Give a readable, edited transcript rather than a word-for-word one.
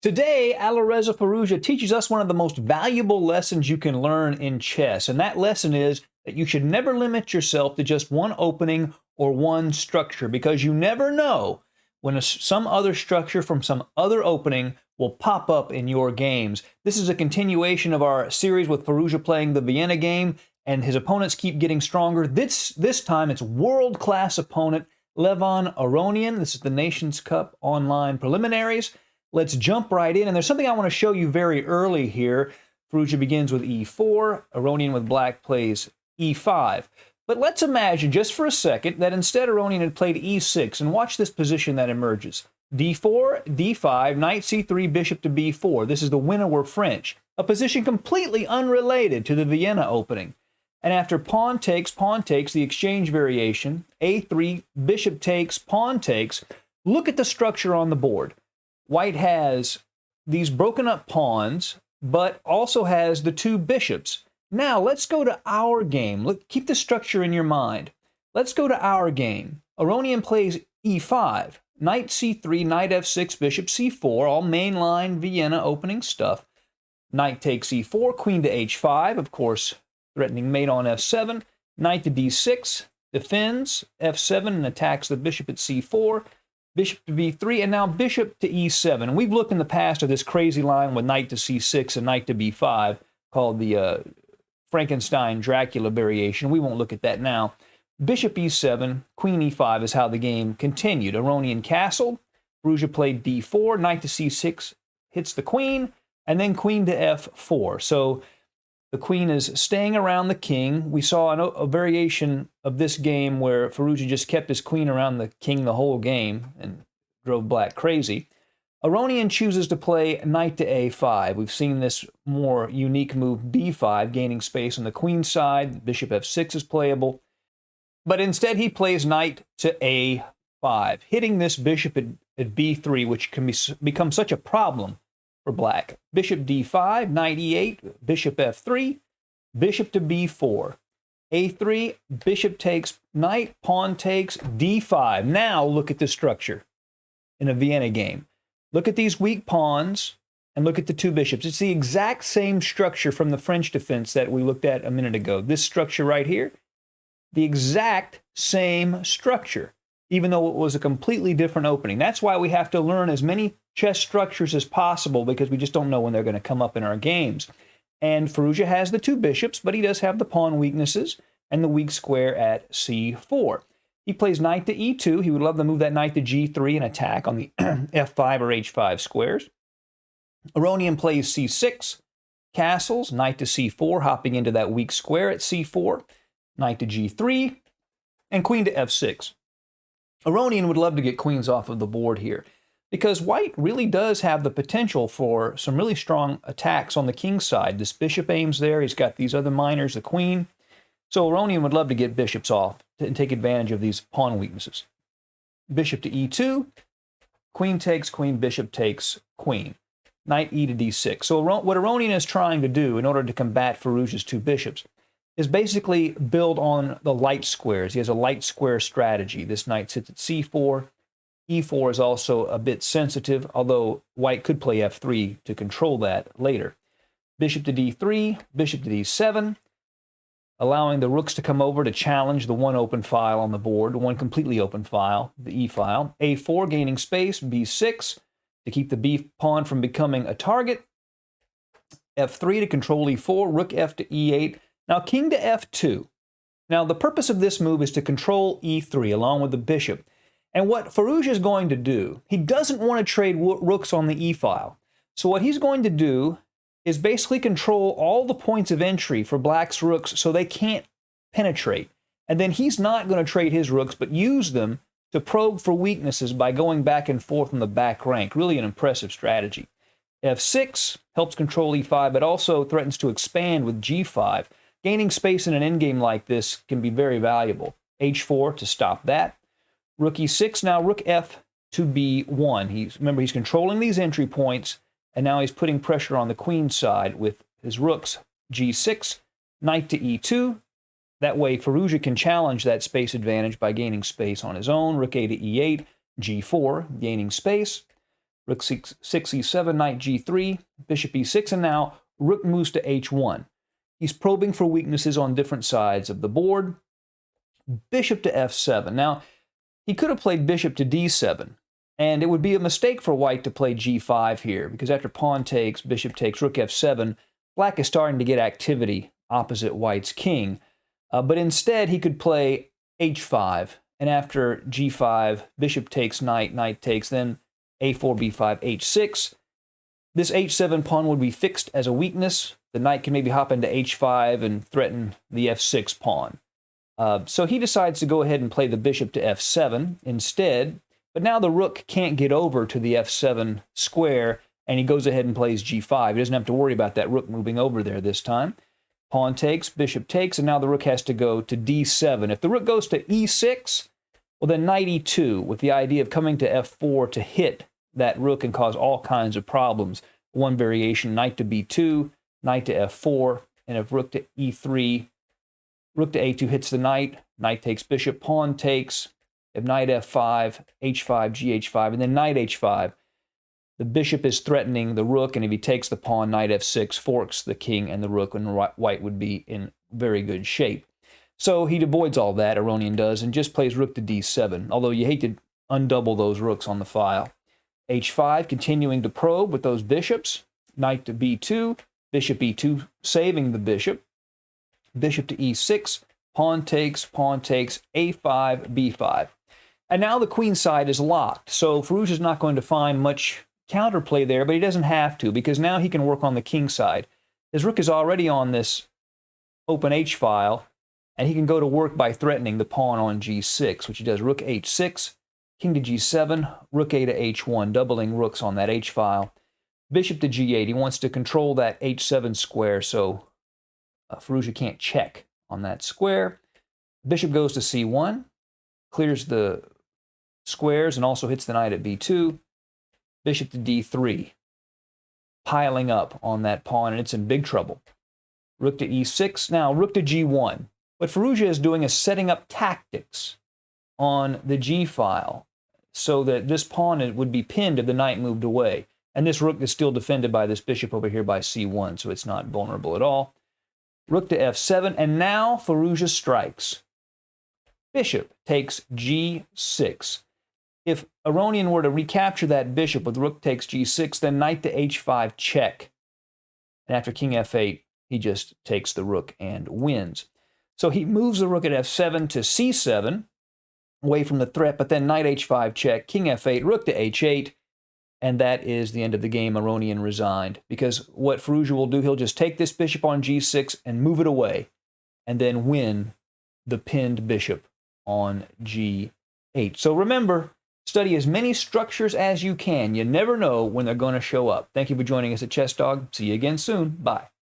Today, Alireza Firouzja teaches us one of the most valuable lessons you can learn in chess, and that lesson is that you should never limit yourself to just one opening or one structure, because you never know when some other structure from some other opening will pop up in your games. This is a continuation of our series with Firouzja playing the Vienna game, and his opponents keep getting stronger. This time, it's world-class opponent Levon Aronian. This is the Nations Cup online preliminaries. Let's jump right in. And there's something I want to show you very early here. Firouzja begins with e4. Aronian with black plays e5. But let's imagine just for a second that instead Aronian had played e6. And watch this position that emerges. d4, d5, knight c3, bishop to b4. This is the Winnower French. A position completely unrelated to the Vienna opening. And after pawn takes, the exchange variation, a3, bishop takes, pawn takes. Look at the structure on the board. White has these broken up pawns, but also has the two bishops. Now, let's go to our game. Look, keep the structure in your mind. Let's go to our game. Aronian plays e5, knight c3, knight f6, bishop c4, all mainline Vienna opening stuff. Knight takes e4, queen to h5, of course, threatening mate on f7. Knight to d6, defends f7 and attacks the bishop at c4. Bishop to b3, and now bishop to e7. And we've looked in the past at this crazy line with knight to c6 and knight to b5 called the Frankenstein-Dracula variation. We won't look at that now. Bishop e7, queen e5 is how the game continued. Aronian castled. Firouzja played d4, knight to c6 hits the queen, and then queen to f4. So the queen is staying around the king. We saw a variation of this game where Firouzja just kept his queen around the king the whole game and drove black crazy. Aronian chooses to play knight to a5. We've seen this more unique move b5, gaining space on the queen side. Bishop f6 is playable. But instead he plays knight to a5, hitting this bishop at b3, which can become such a problem for black. Bishop d5, knight e8, bishop f3, bishop to b4. a3, bishop takes knight, pawn takes d5. Now look at the structure in a Vienna game. Look at these weak pawns and look at the two bishops. It's the exact same structure from the French defense that we looked at a minute ago. This structure right here, the exact same structure, even though it was a completely different opening. That's why we have to learn as many chess structures as possible, because we just don't know when they're going to come up in our games. And Firouzja has the two bishops, but he does have the pawn weaknesses and the weak square at c4. He plays knight to e2. He would love to move that knight to g3 and attack on the f5 or h5 squares. Aronian plays c6, castles, knight to c4, hopping into that weak square at c4, knight to g3, and queen to f6. Aronian would love to get queens off of the board here, because white really does have the potential for some really strong attacks on the king side. This bishop aims there. He's got these other minors, the queen. So Aronian would love to get bishops off and take advantage of these pawn weaknesses. Bishop to e2, queen takes, queen, bishop takes, queen. Knight e to d6. So what Aronian is trying to do in order to combat Firouzja's two bishops is basically build on the light squares. He has a light square strategy. This knight sits at c4. e4 is also a bit sensitive, although white could play f3 to control that later. Bishop to d3, bishop to d7, allowing the rooks to come over to challenge the one open file on the board, one completely open file, the e file. a4 gaining space, b6 to keep the b pawn from becoming a target. f3 to control e4, rook f to e8. Now king to f2. Now the purpose of this move is to control e3 along with the bishop. And what Firouzja is going to do, he doesn't want to trade rooks on the e-file. So what he's going to do is basically control all the points of entry for black's rooks so they can't penetrate. And then he's not going to trade his rooks, but use them to probe for weaknesses by going back and forth on the back rank. Really an impressive strategy. f6 helps control e5, but also threatens to expand with g5. Gaining space in an endgame like this can be very valuable. h4 to stop that. Rook e6, now rook f to b1. Remember, he's controlling these entry points, and now he's putting pressure on the queen side with his rooks. g6, knight to e2. That way, Firouzja can challenge that space advantage by gaining space on his own. Rook a to e8, g4, gaining space. Rook six e7, knight g3, bishop e6, and now rook moves to h1. He's probing for weaknesses on different sides of the board. Bishop to f7. Now, he could have played bishop to d7, and it would be a mistake for white to play g5 here, because after pawn takes, bishop takes, rook f7, black is starting to get activity opposite white's king. But instead, he could play h5, and after g5, bishop takes knight, knight takes, then a4, b5, h6. This h7 pawn would be fixed as a weakness. The knight can maybe hop into h5 and threaten the f6 pawn. So he decides to go ahead and play the bishop to f7 instead, but now the rook can't get over to the f7 square, and he goes ahead and plays g5. He doesn't have to worry about that rook moving over there this time. Pawn takes, bishop takes, and now the rook has to go to d7. If the rook goes to e6, well then knight e2, with the idea of coming to f4 to hit that rook and cause all kinds of problems. One variation, knight to b2, knight to f4, and if rook to e3, rook to a2 hits the knight, knight takes bishop, pawn takes, if knight f5, h5, gh5, and then knight h5, the bishop is threatening the rook, and if he takes the pawn, knight f6 forks the king and the rook, and white would be in very good shape. So he avoids all that, Aronian does, and just plays rook to d7, although you hate to undouble those rooks on the file. h5, continuing to probe with those bishops, knight to b2, bishop e2, saving the bishop, bishop to e6, pawn takes, a5, b5. And now the queen side is locked, so Firouzja is not going to find much counterplay there, but he doesn't have to, because now he can work on the king side. His rook is already on this open h file, and he can go to work by threatening the pawn on g6, which he does. Rook h6, king to g7, rook a to h1, doubling rooks on that h file. Bishop to g8, he wants to control that h7 square, so Firouzja can't check on that square. Bishop goes to c1, clears the squares and also hits the knight at b2. Bishop to d3, piling up on that pawn, and it's in big trouble. Rook to e6, now rook to g1. What Firouzja is doing is setting up tactics on the g file so that this pawn would be pinned if the knight moved away. And this rook is still defended by this bishop over here by c1, so it's not vulnerable at all. Rook to f7, and now Firouzja strikes. Bishop takes g6. If Aronian were to recapture that bishop with rook takes g6, then knight to h5 check. And after king f8, he just takes the rook and wins. So he moves the rook at f7 to c7, away from the threat, but then knight h5 check, king f8, rook to h8, and that is the end of the game. Aronian resigned, because what Firouzja will do, he'll just take this bishop on g6 and move it away, and then win the pinned bishop on g8. So remember, study as many structures as you can. You never know when they're going to show up. Thank you for joining us at Chess Dog. See you again soon. Bye.